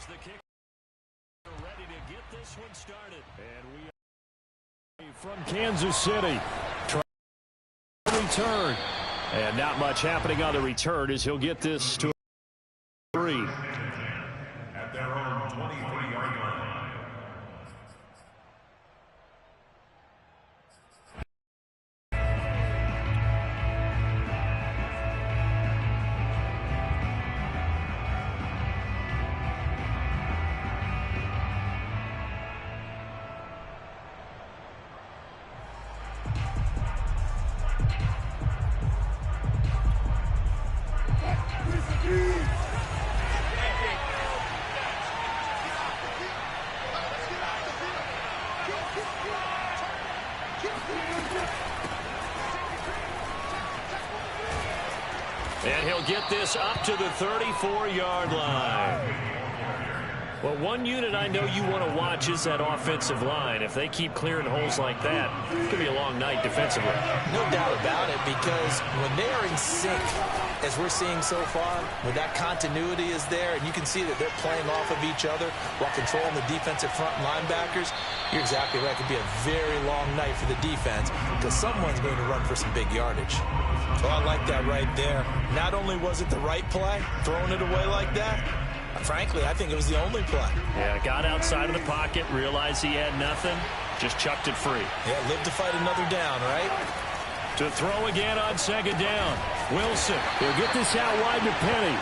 Here's the kick. Ready to get this one started. And we are from Kansas City. Return. And not much happening on the return as he'll get this to 3. At their own 23-yard line. And he'll get this up to the 34-yard line. Well, one unit I know you want to watch is that offensive line. If they keep clearing holes like that, it could be a long night defensively. No doubt about it, because when they are in sync, as we're seeing so far, when that continuity is there, and you can see that they're playing off of each other while controlling the defensive front linebackers, you're exactly right. It could be a very long night for the defense because someone's going to run for some big yardage. Oh, I like that right there. Not only was it the right play, throwing it away like that, frankly, I think it was the only play. Yeah, got outside of the pocket, realized he had nothing, just chucked it free. Yeah, live to fight another down, right? To throw again on second down. Wilson, he'll get this out wide to Penny.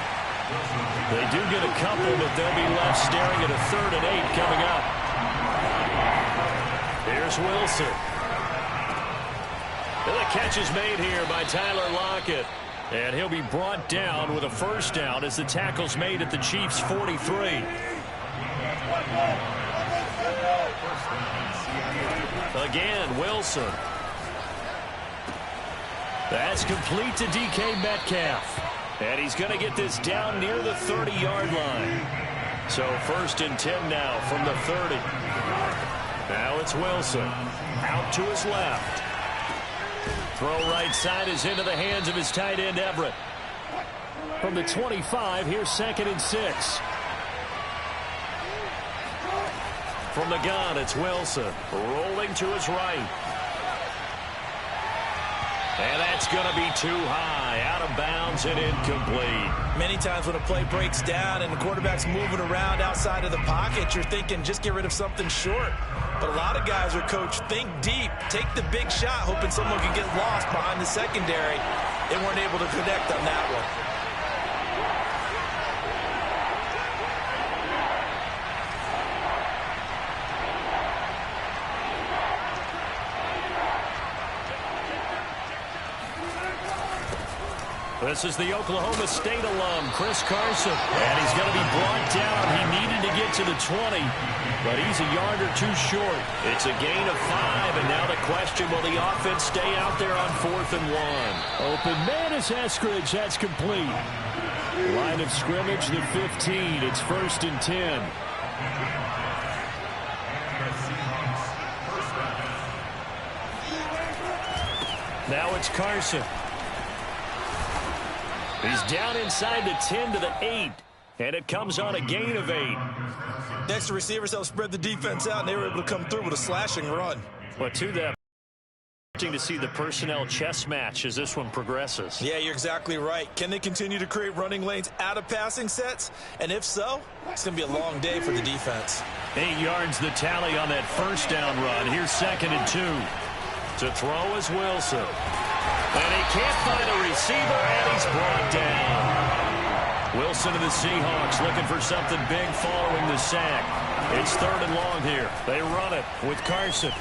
They do get a couple, but they'll be left staring at a 3rd and 8 coming up. Here's Wilson. And the catch is made here by Tyler Lockett. And he'll be brought down with a first down as the tackle's made at the Chiefs' 43. Again, Wilson. That's complete to DK Metcalf. And he's going to get this down near the 30-yard line. So 1st and 10 now from the 30. Now it's Wilson. Out to his left. Throw right side is into the hands of his tight end, Everett. From the 25, here's 2nd and 6. From the gun, it's Wilson. Rolling to his right. And that's going to be too high. Out of bounds and incomplete. Many times when a play breaks down and the quarterback's moving around outside of the pocket, you're thinking just get rid of something short. But a lot of guys are coached, think deep, take the big shot, hoping someone can get lost behind the secondary. They weren't able to connect on that one. This is the Oklahoma State alum, Chris Carson. And he's going to be brought down. He needed to get to the 20, but he's a yard or 2 short. It's a gain of 5, and now the question, will the offense stay out there on 4th and 1? Open man is Eskridge. That's complete. Line of scrimmage, the 15. It's 1st and 10. Now it's Carson. He's down inside the 10 to the 8, and it comes on a gain of 8. Next, the receivers helped spread the defense out, and they were able to come through with a slashing run. Well, to that, to see the personnel chess match as this one progresses. Yeah, you're exactly right. Can they continue to create running lanes out of passing sets? And if so, it's going to be a long day for the defense. 8 yards the tally on that first down run. Here's 2nd and 2. To throw is Wilson. And he can't find a receiver, and he's brought down. Wilson of the Seahawks looking for something big following the sack. It's 3rd and long here. They run it with Carson.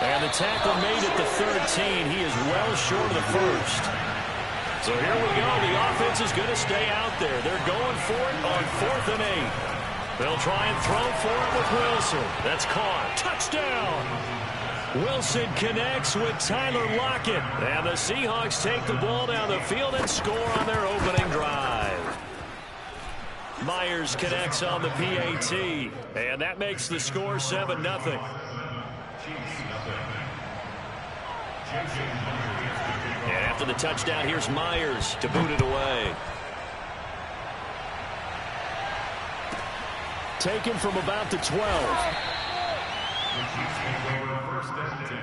And the tackle made at the 13. He is well short of the first. So here we go. The offense is going to stay out there. They're going for it on 4th and 8. They'll try and throw for it with Wilson. That's caught. Touchdown. Wilson connects with Tyler Lockett. And the Seahawks take the ball down the field and score on their opening drive. Myers connects on the PAT. And that makes the score 7-0. And after the touchdown, here's Myers to boot it away. taken from about the 12. First and 10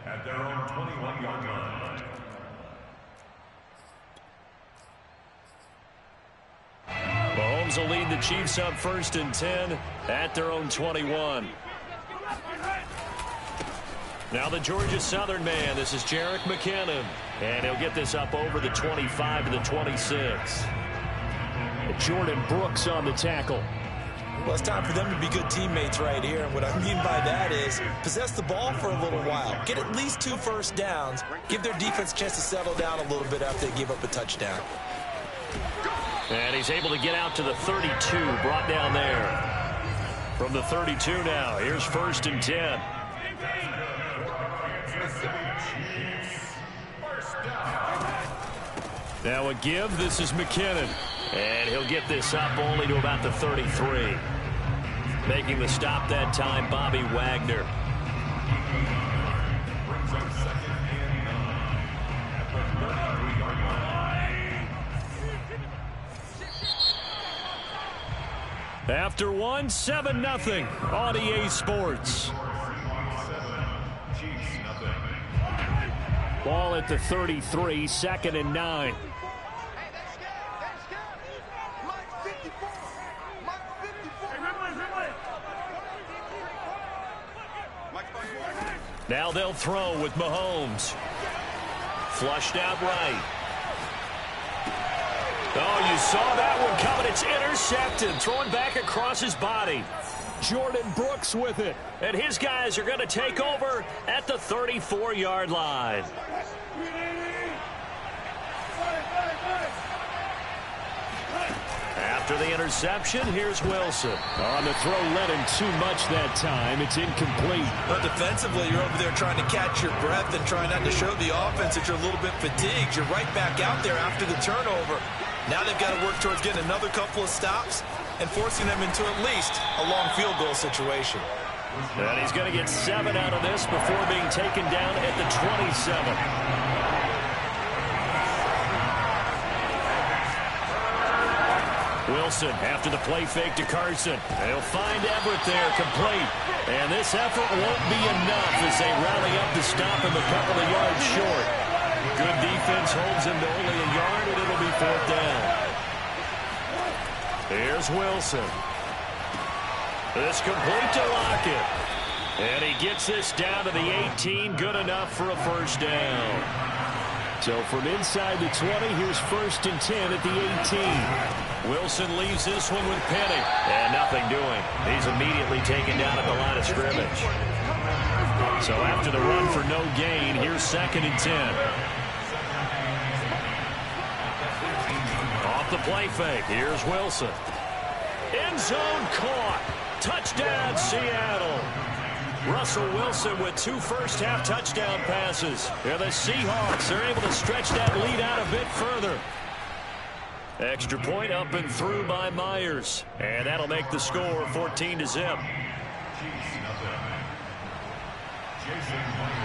at their own 21-yard line. Mahomes will lead the Chiefs up 1st and 10 at their own 21. Now the Georgia Southern man. This is Jerick McKinnon. And he'll get this up over the 25 to the 26. Jordan Brooks on the tackle. Well, it's time for them to be good teammates right here. And what I mean by that is possess the ball for a little while. Get at least 2 first downs. Give their defense a chance to settle down a little bit after they give up a touchdown. And he's able to get out to the 32. Brought down there. From the 32 now. Here's 1st and 10. Now a give. This is McKinnon. And he'll get this up only to about the 33. Making the stop that time, Bobby Wagner. After one, 7-0 on EA Sports. Ball at the 33, 2nd and 9. Now they'll throw with Mahomes. Flushed out right. Oh, you saw that one coming. It's intercepted. Throwing back across his body. Jordan Brooks with it. And his guys are going to take over at the 34-yard line. After the interception, here's Wilson. On the throw, led him too much that time. It's incomplete. But defensively, you're over there trying to catch your breath and trying not to show the offense that you're a little bit fatigued. You're right back out there after the turnover. Now they've got to work towards getting another couple of stops and forcing them into at least a long field goal situation. And he's going to get 7 out of this before being taken down at the 27. Wilson after the play fake to Carson. They'll find Everett there, complete. And this effort won't be enough as they rally up to stop him a couple of yards short. Good defense holds him to only a yard, and it'll be 4th down. Here's Wilson. This complete to Lockett. And he gets this down to the 18. Good enough for a 1st down. So from inside the 20, here's 1st and 10 at the 18. Wilson leaves this one with Penny. And nothing doing. He's immediately taken down at the line of scrimmage. So after the run for no gain, here's 2nd and 10. Off the play fake. Here's Wilson. End zone caught. Touchdown, Seattle. Russell Wilson with 2 first-half touchdown passes. And the Seahawks are able to stretch that lead out a bit further. Extra point up and through by Myers. And that'll make the score 14-0.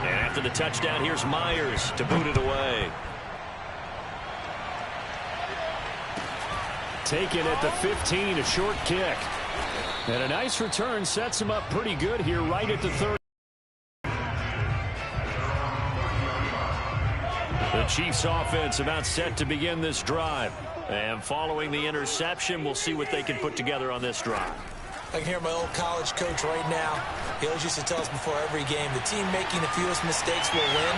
And after the touchdown, here's Myers to boot it away. Taken at the 15, a short kick. And a nice return sets him up pretty good here right at the 30. The Chiefs offense about set to begin this drive. And following the interception, we'll see what they can put together on this drive. I can hear my old college coach right now. He always used to tell us before every game, the team making the fewest mistakes will win.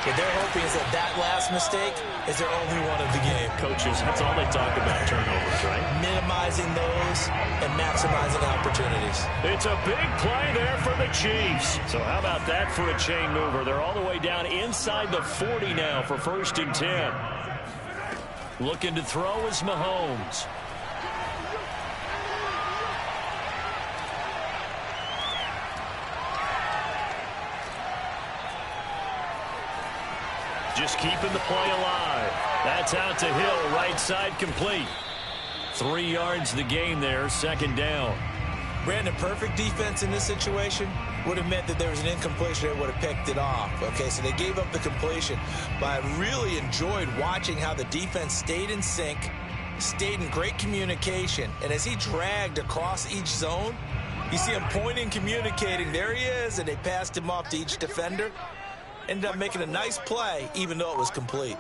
What they're hoping is that that last mistake is their only one of the game. Coaches, that's all they talk about, turnovers, right? Minimizing those and maximizing opportunities. It's a big play there for the Chiefs. So how about that for a chain mover? They're all the way down inside the 40 now for 1st and 10. Looking to throw is Mahomes. Just keeping the play alive. That's out to Hill, right side complete. 3 yards the gain there, 2nd down. Brandon, perfect defense in this situation would have meant that there was an incompletion that would have picked it off. Okay, so they gave up the completion. But I really enjoyed watching how the defense stayed in sync, stayed in great communication, and as he dragged across each zone, you see him pointing, communicating. There he is, and they passed him off to each defender. Ended up making a nice play, even though it was complete.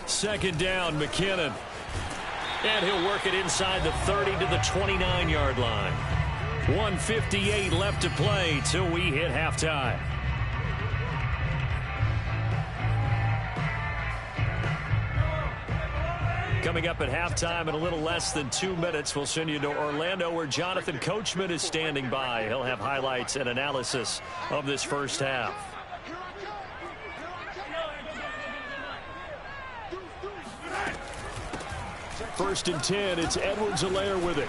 Second down, McKinnon. And he'll work it inside the 30 to the 29-yard line. 1:58 left to play till we hit halftime. Coming up at halftime in a little less than 2 minutes, we'll send you to Orlando where Jonathan Coachman is standing by. He'll have highlights and analysis of this first half. First and 10, it's Edwards-Helaire with it.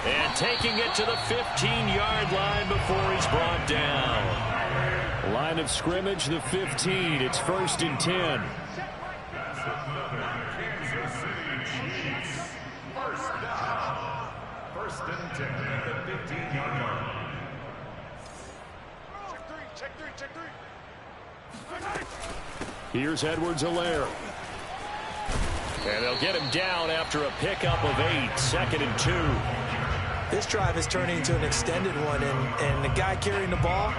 And taking it to the 15-yard line before he's brought down. Line of scrimmage, the 15. It's first and 10. First and 10 at the 15-yard line. Check three. Here's Edwards-Helaire. And they'll get him down after a pickup of 8. Second and 2. This drive is turning into an extended one, and the guy carrying the ball,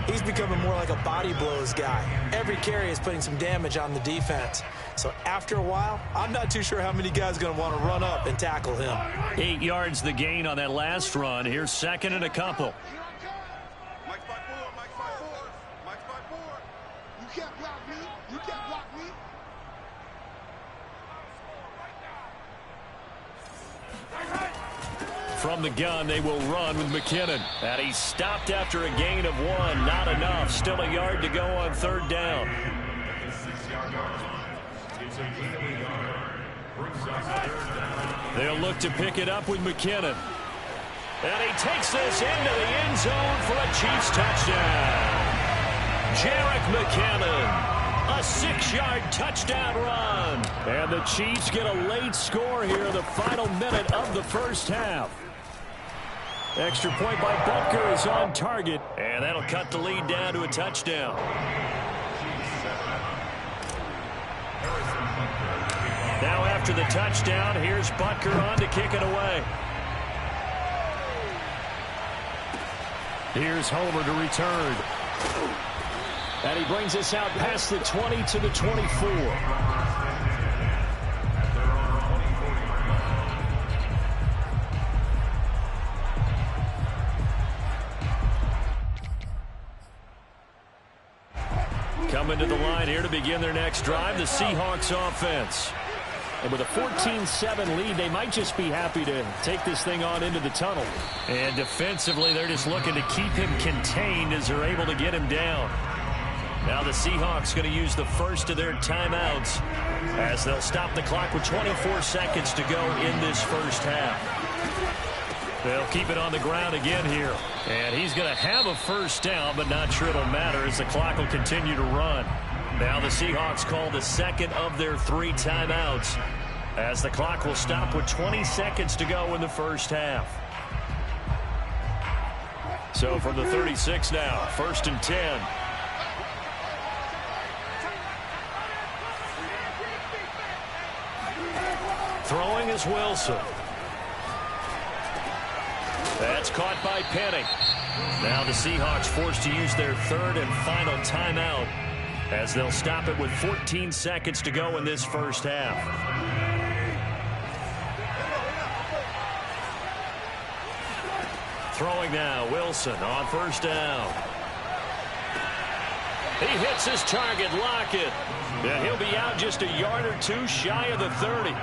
he's becoming more like a body blows guy. Every carry is putting some damage on the defense. So after a while, I'm not too sure how many guys are going to want to run up and tackle him. 8 yards the gain on that last run. Here's second and a couple. Mike's by 4. You can't block me. From the gun, they will run with McKinnon. And he's stopped after a gain of 1. Not enough. Still a yard to go on third down. They'll look to pick it up with McKinnon. And he takes this into the end zone for a Chiefs touchdown. Jerick McKinnon, a 6-yard touchdown run. And the Chiefs get a late score here in the final minute of the first half. Extra point by Butker is on target, and that'll cut the lead down to a touchdown. Now after the touchdown, here's Butker on to kick it away. Here's Homer to return. And he brings us out past the 20 to the 24. Coming to the line here to begin their next drive, the Seahawks offense. And with a 14-7 lead, they might just be happy to take this thing on into the tunnel. And defensively, they're just looking to keep him contained as they're able to get him down. Now the Seahawks going to use the first of their timeouts as they'll stop the clock with 24 seconds to go in this first half. They'll keep it on the ground again here. And he's going to have a first down, but not sure it'll matter as the clock will continue to run. Now the Seahawks call the second of their 3 timeouts as the clock will stop with 20 seconds to go in the first half. So from the 36 now, first and 10. Throwing is Wilson. That's caught by Penny. Now the Seahawks forced to use their third and final timeout as they'll stop it with 14 seconds to go in this first half. Throwing now, Wilson on first down. He hits his target, Lockett. And he'll be out just a yard or 2 shy of the 30.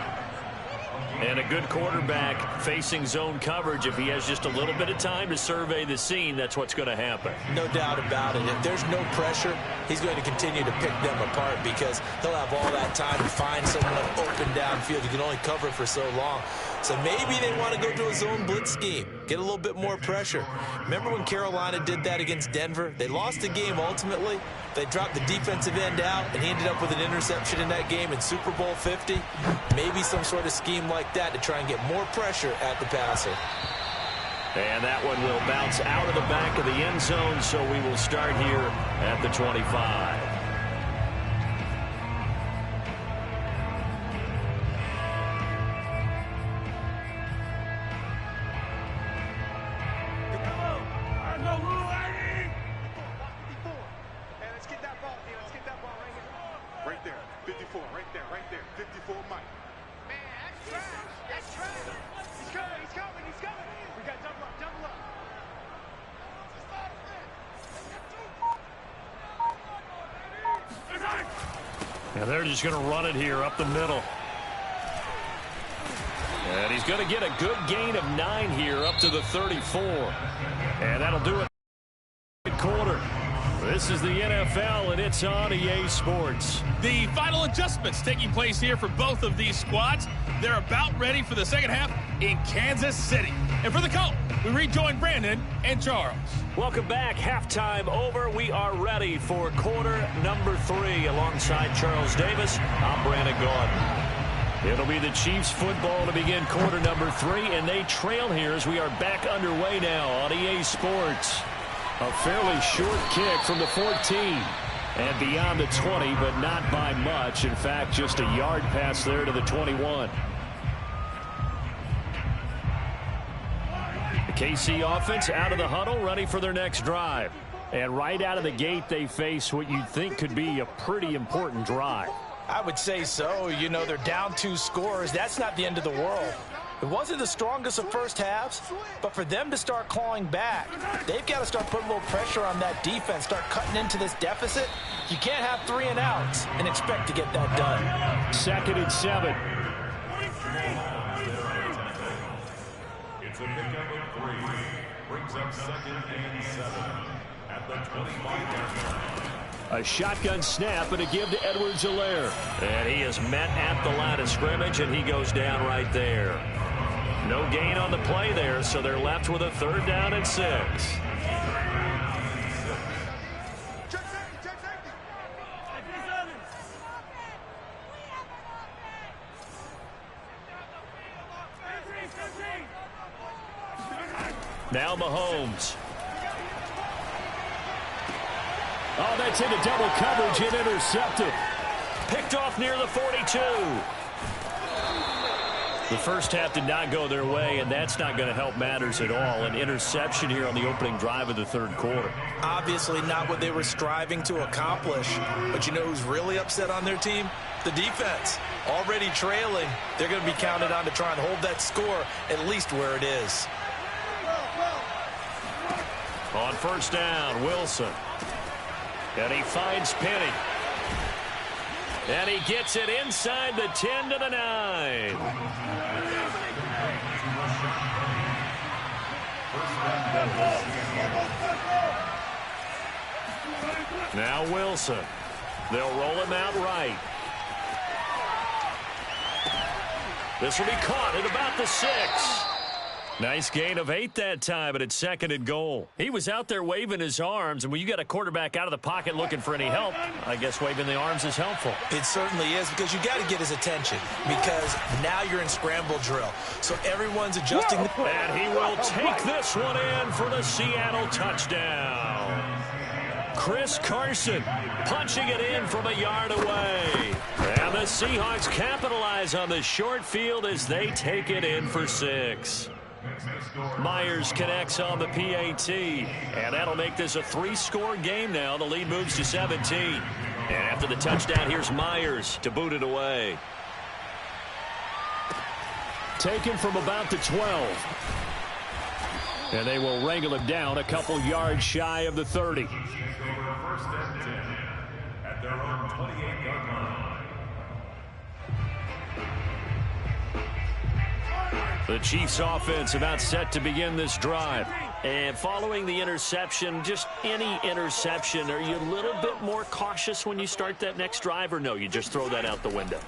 And a good quarterback facing zone coverage. If he has just a little bit of time to survey the scene, that's what's going to happen. No doubt about it. If there's no pressure, he's going to continue to pick them apart because he'll have all that time to find someone open downfield. You can only cover for so long. So maybe they want to go to a zone blitz scheme, get a little bit more pressure. Remember when Carolina did that against Denver? They lost the game ultimately. They dropped the defensive end out, and he ended up with an interception in that game in Super Bowl 50. Maybe some sort of scheme like that to try and get more pressure at the passer. And that one will bounce out of the back of the end zone, so we will start here at the 25. And they're just going to run it here up the middle. And he's going to get a good gain of 9 here up to the 34. And that'll do it. Quarter. This is the NFL, and it's on EA Sports. The final adjustments taking place here for both of these squads. They're about ready for the second half in Kansas City. And for the call, we rejoin Brandon and Charles. Welcome back. Halftime over. We are ready for quarter number 3. Alongside Charles Davis, I'm Brandon Gaudin. It'll be the Chiefs football to begin quarter number 3, and they trail here as we are back underway now on EA Sports. A fairly short kick from the 14 and beyond the 20, but not by much. In fact, just a yard pass there to the 21. The KC offense out of the huddle, ready for their next drive. And right out of the gate, they face what you'd think could be a pretty important drive. I would say so. You know, they're down 2 scores. That's not the end of the world. It wasn't the strongest of first halves, but for them to start clawing back, they've got to start putting a little pressure on that defense, start cutting into this deficit. You can't have 3 and outs and expect to get that done. 2nd and 7. It's a pickup of 3. Brings up 2nd and 7 at the 25-yard line. A shotgun snap and a give to Edwards-Helaire. And he is met at the line of scrimmage, and he goes down right there. No gain on the play there, so they're left with a 3rd down and 6. Now Mahomes. Oh, that's into double coverage and intercepted. Picked off near the 42. The first half did not go their way, and that's not going to help matters at all. An interception here on the opening drive of the 3rd quarter. Obviously not what they were striving to accomplish. But you know who's really upset on their team? The defense. Already trailing. They're going to be counted on to try and hold that score at least where it is. On 1st down, Wilson. And he finds Penny. And he gets it inside the 10 to the 9. Now Wilson. They'll roll him out right. This will be caught at about the 6. Nice gain of 8 that time, but it's 2nd and goal. He was out there waving his arms, and when you got a quarterback out of the pocket looking for any help, I guess waving the arms is helpful. It certainly is, because you got to get his attention, because now you're in scramble drill. So everyone's adjusting. And he will take this one in for the Seattle touchdown. Chris Carson punching it in from a yard away. And the Seahawks capitalize on the short field as they take it in for 6. Myers connects on the PAT, and that'll make this a 3-score game now. The lead moves to 17. And after the touchdown, here's Myers to boot it away. Taken from about the 12. And they will wrangle him down a couple yards shy of the 30. First and 10 at their own 28-yard line. The Chiefs offense about set to begin this drive. And following the interception, just any interception, are you a little bit more cautious when you start that next drive, or no, you just throw that out the window?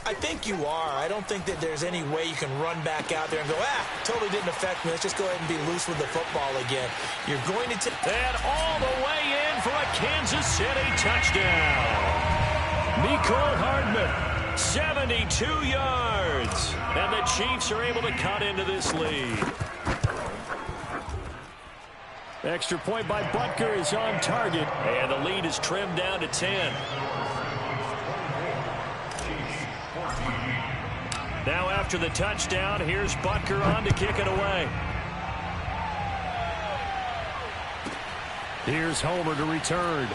I think you are. I don't think that there's any way you can run back out there and go, totally didn't affect me. Let's just go ahead and be loose with the football again. You're going to take that all the way in for a Kansas City touchdown. Mecole Hardman. 72 yards. And the Chiefs are able to cut into this lead. Extra point by Butker is on target. And the lead is trimmed down to 10. Now after the touchdown, here's Butker on to kick it away. Here's Homer to return.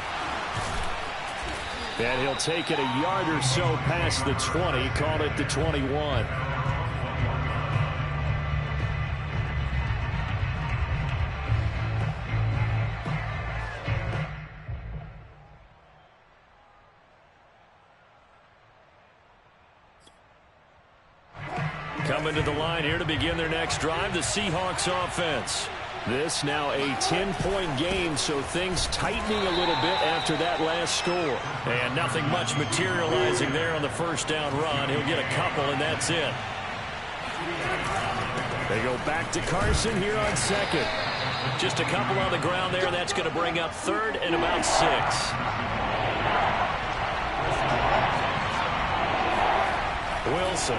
And he'll take it a yard or so past the 20, call it the 21. Coming to the line here to begin their next drive, the Seahawks offense. This now a 10-point game, so things tightening a little bit after that last score. And nothing much materializing there on the first down run. He'll get a couple, and that's it. They go back to Carson here on second. Just a couple on the ground there. That's going to bring up third and about 6. Wilson.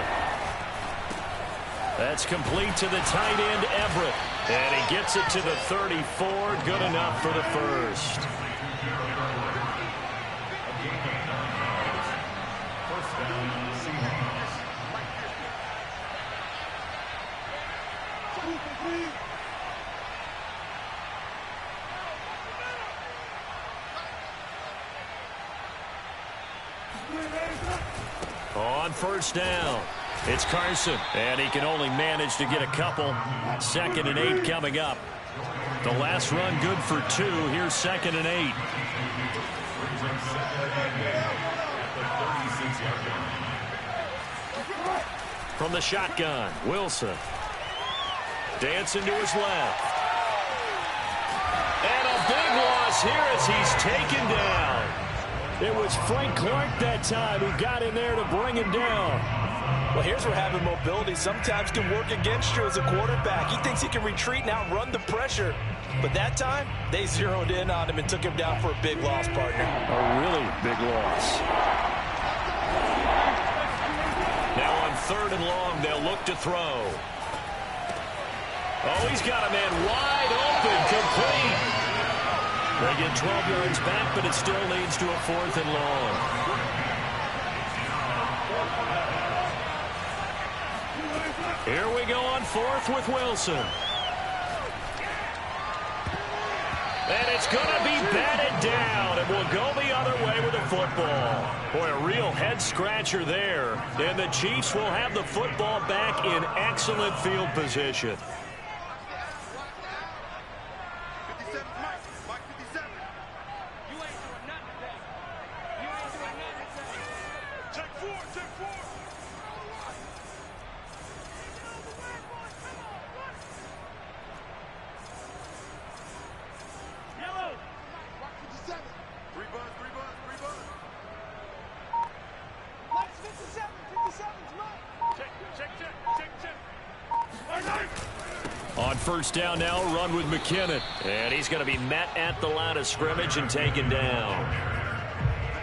That's complete to the tight end, Everett. And he gets it to the 34. Good enough for the first. On first down, it's Carson, and he can only manage to get a couple. 2nd and 8 coming up. The last run good for 2. Here's 2nd and 8. From the shotgun, Wilson. Dancing to his left. And a big loss here as he's taken down. It was Frank Clark that time who got in there to bring him down. Well, here's where having mobility sometimes can work against you as a quarterback. He thinks he can retreat and outrun the pressure. But that time, they zeroed in on him and took him down for a big loss, partner. A really big loss. Now on 3rd and long, they'll look to throw. Oh, he's got a man wide open, complete. They get 12 yards back, but it still leads to a 4th and long. Here we go on 4th with Wilson. And it's going to be batted down, and we'll go the other way with the football. Boy, a real head-scratcher there. And the Chiefs will have the football back in excellent field position. On first down now, run with McKinnon. And he's going to be met at the line of scrimmage and taken down.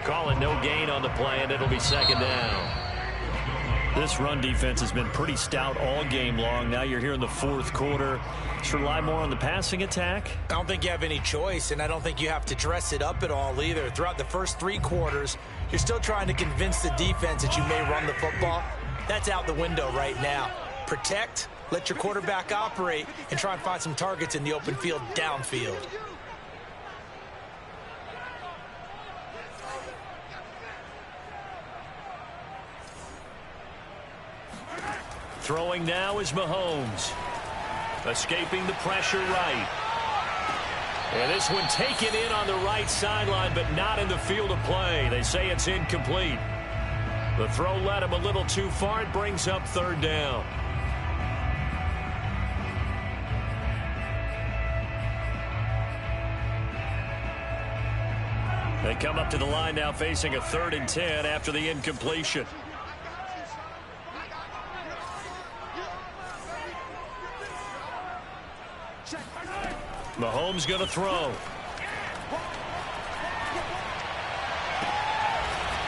Calling no gain on the play, and it'll be 2nd down. This run defense has been pretty stout all game long. Now you're here in the 4th quarter. Should rely more on the passing attack? I don't think you have any choice, and I don't think you have to dress it up at all either. Throughout the first 3 quarters, you're still trying to convince the defense that you may run the football. That's out the window right now. Protect, let your quarterback operate, and try and find some targets in the open field downfield. Throwing now is Mahomes. Escaping the pressure right. And this one taken in on the right sideline, but not in the field of play. They say it's incomplete. The throw led him a little too far. It brings up 3rd down. They come up to the line now facing a 3rd and 10 after the incompletion. Mahomes going to throw.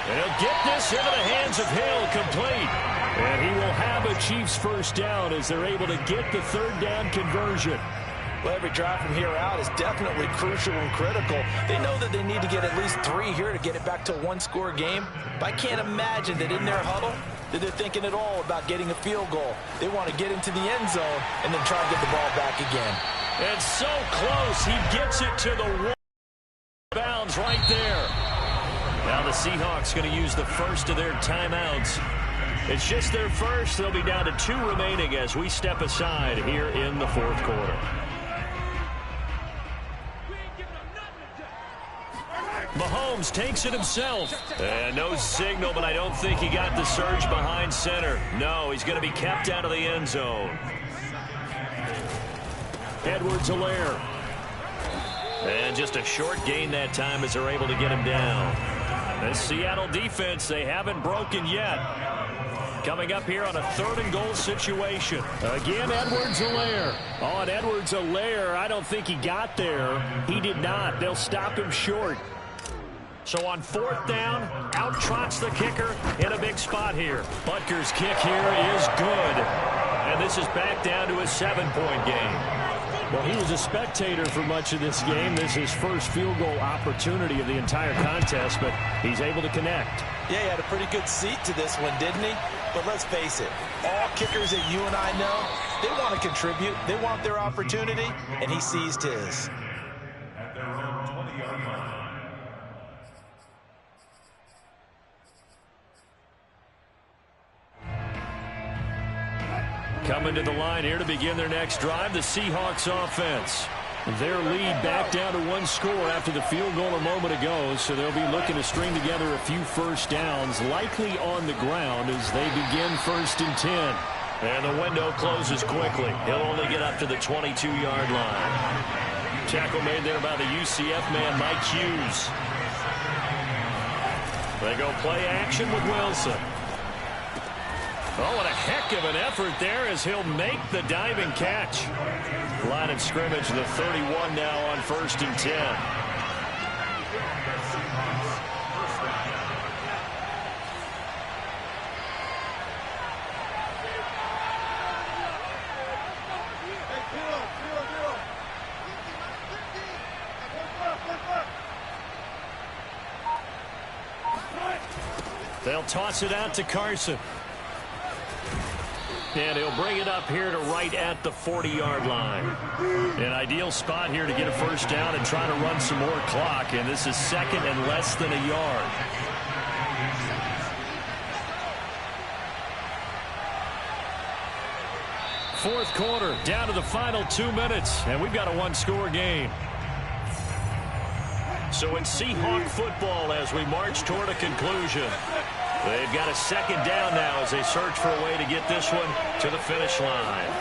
And he'll get this into the hands of Hill, complete. And he will have a Chiefs first down as they're able to get the 3rd down conversion. Well, every drive from here out is definitely crucial and critical. They know that they need to get at least 3 here to get it back to a 1-score game. But I can't imagine that in their huddle that they're thinking at all about getting a field goal. They want to get into the end zone and then try and get the ball back again. And so close, he gets it to the bounds right there. Now the Seahawks going to use the first of their timeouts. It's just their first. They'll be down to 2 remaining as we step aside here in the 4th quarter. Mahomes takes it himself. And no signal, but I don't think he got the surge behind center. No, he's going to be kept out of the end zone. Edwards-Helaire. And just a short gain that time as they're able to get him down. The Seattle defense, they haven't broken yet. Coming up here on a 3rd and goal situation. Again, Edwards-Helaire. Oh, and Edwards-Helaire, I don't think he got there. He did not. They'll stop him short. So on 4th down, out trots the kicker in a big spot here. Butker's kick here is good. And this is back down to a 7-point game. Well, he was a spectator for much of this game. This is his first field goal opportunity of the entire contest, but he's able to connect. Yeah, he had a pretty good seat to this one, didn't he? But let's face it, all kickers that you and I know, they want to contribute. They want their opportunity, and he seized his. At their own 20-yard line. Coming to the line here to begin their next drive, the Seahawks offense. Their lead back down to 1 score after the field goal a moment ago, so they'll be looking to string together a few first downs, likely on the ground as they begin 1st and 10. And the window closes quickly. He'll only get up to the 22-yard line. Tackle made there by the UCF man, Mike Hughes. They go play action with Wilson. Oh, what a heck of an effort there as he'll make the diving catch. Line of scrimmage, the 31 now on 1st and 10. They'll toss it out to Carson. And he'll bring it up here to right at the 40-yard line. An ideal spot here to get a first down and try to run some more clock. And this is 2nd and less than a yard. Fourth quarter, down to the final 2 minutes. And we've got a 1-score game. So in Seahawk football as we march toward a conclusion. They've got a 2nd down now as they search for a way to get this one to the finish line.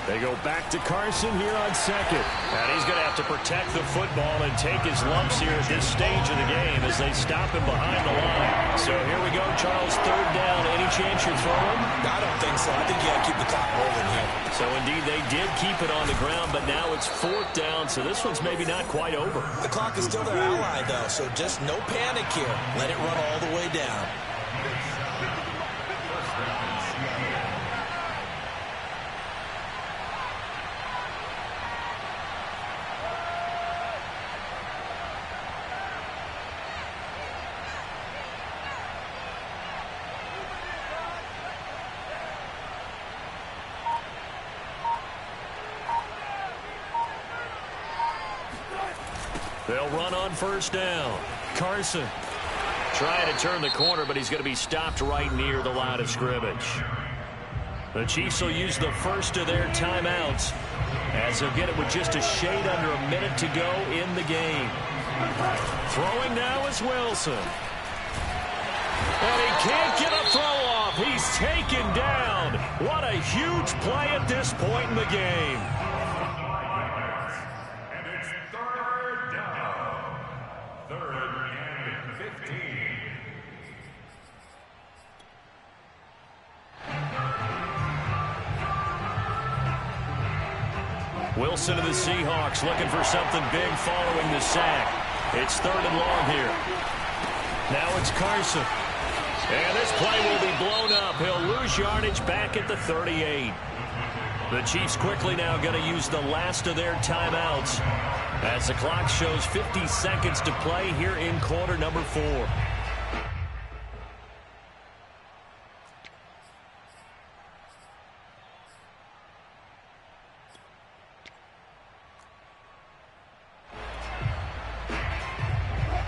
They go back to Carson here on 2nd. And he's going to have to protect the football and take his lumps here at this stage of the game as they stop him behind the line. So here we go, Charles, 3rd down. Any chance you're throwing? I don't think so. I think you got to keep the clock rolling here. So indeed they did keep it on the ground, but now it's 4th down, so this one's maybe not quite over. The clock is still their ally, though, so just no panic here. Let it run all the way down. They'll run on 1st down. Carson trying to turn the corner, but he's going to be stopped right near the line of scrimmage. The Chiefs will use the first of their timeouts as they'll get it with just a shade under a minute to go in the game. Throwing now is Wilson. And he can't get a throw off. He's taken down. What a huge play at this point in the game. Wilson of the Seahawks looking for something big following the sack. It's 3rd and long here. Now it's Carson. And this play will be blown up. He'll lose yardage back at the 38. The Chiefs quickly now going to use the last of their timeouts as the clock shows 50 seconds to play here in quarter number 4.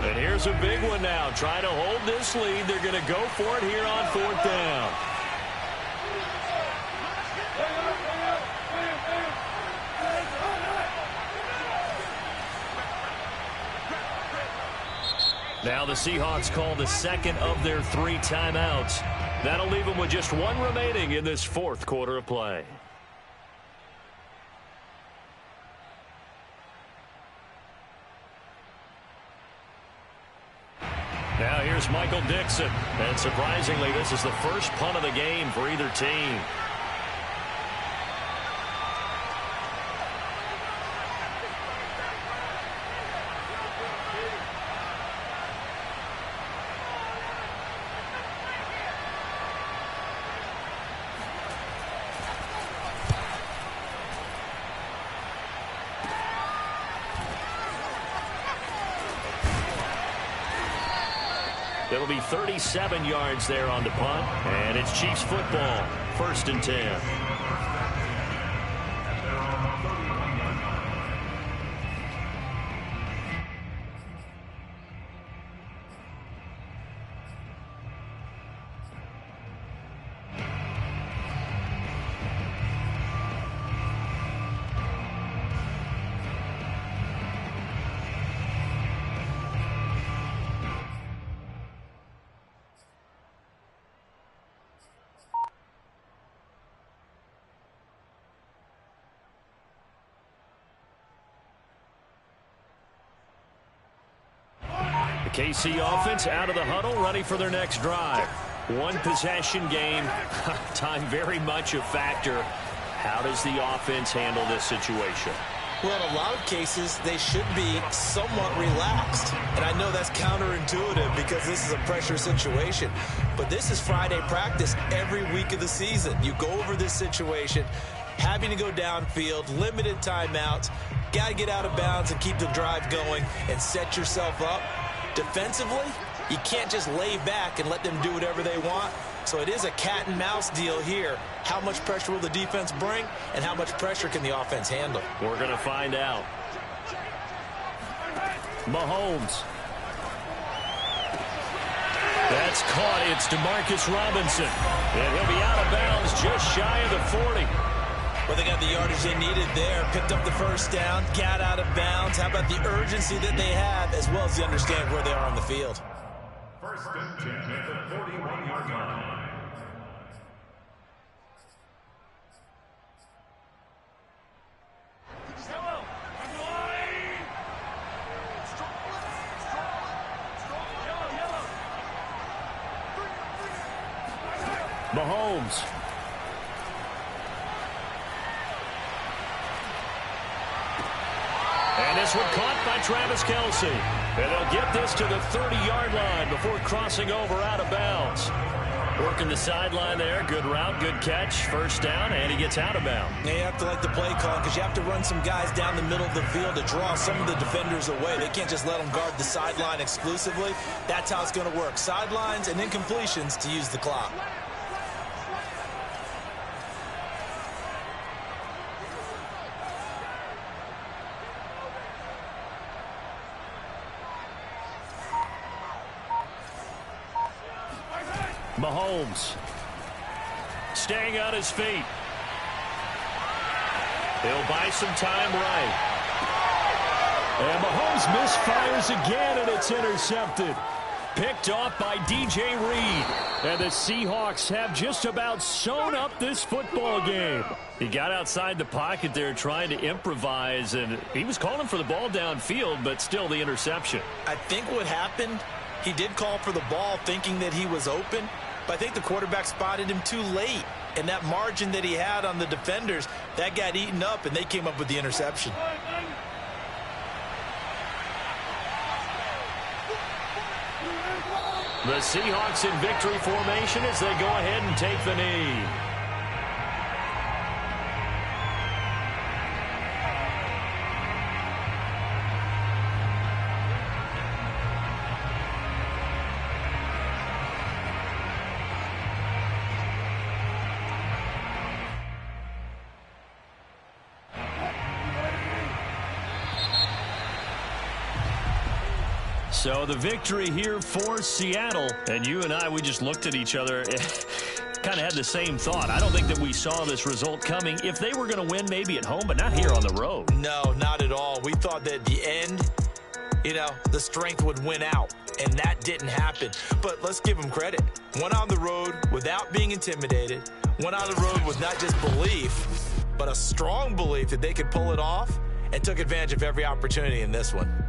And here's a big one now. Trying to hold this lead. They're going to go for it here on 4th down. Now the Seahawks call the second of their 3 timeouts. That'll leave them with just 1 remaining in this 4th quarter of play. Now here's Michael Dixon. And surprisingly, this is the first punt of the game for either team. It'll be 37 yards there on the punt, and it's Chiefs football, 1st and 10. KC offense out of the huddle, ready for their next drive. 1 possession game. Time very much a factor. How does the offense handle this situation? Well, in a lot of cases, they should be somewhat relaxed. And I know that's counterintuitive because this is a pressure situation. But this is Friday practice every week of the season. You go over this situation, having to go downfield, limited timeouts, got to get out of bounds and keep the drive going and set yourself up. Defensively, you can't just lay back and let them do whatever they want. So it is a cat and mouse deal here. How much pressure will the defense bring, and how much pressure can the offense handle? We're going to find out. Mahomes. That's caught. It's DeMarcus Robinson. And he'll be out of bounds just shy of the 40. Well, they got the yardage they needed there. Picked up the first down, got out of bounds. How about the urgency that they have, as well as the understand where they are on the field? 1st and 10 at the 41-yard line. Mahomes. And this one caught by Travis Kelce. And they'll get this to the 30-yard line before crossing over out of bounds. Working the sideline there. Good route, good catch. 1st down, and he gets out of bounds. Yeah, you have to like the play call because you have to run some guys down the middle of the field to draw some of the defenders away. They can't just let them guard the sideline exclusively. That's how it's going to work. Sidelines and incompletions to use the clock. Mahomes staying on his feet. He'll buy some time right. And Mahomes misfires again, and it's intercepted. Picked off by DJ Reed. And the Seahawks have just about sewn up this football game. He got outside the pocket there trying to improvise, and he was calling for the ball downfield, but still the interception. I think what happened, he did call for the ball thinking that he was open, but I think the quarterback spotted him too late. And that margin that he had on the defenders, that got eaten up, and they came up with the interception. The Seahawks in victory formation as they go ahead and take the knee. So the victory here for Seattle. And you and I, we just looked at each other, kind of had the same thought. I don't think that we saw this result coming. If they were going to win, maybe at home, but not here on the road. No, not at all. We thought that at the end, you know, the strength would win out, and that didn't happen. But let's give them credit. Went on the road without being intimidated. Went on the road with not just belief, but a strong belief that they could pull it off, and took advantage of every opportunity in this one.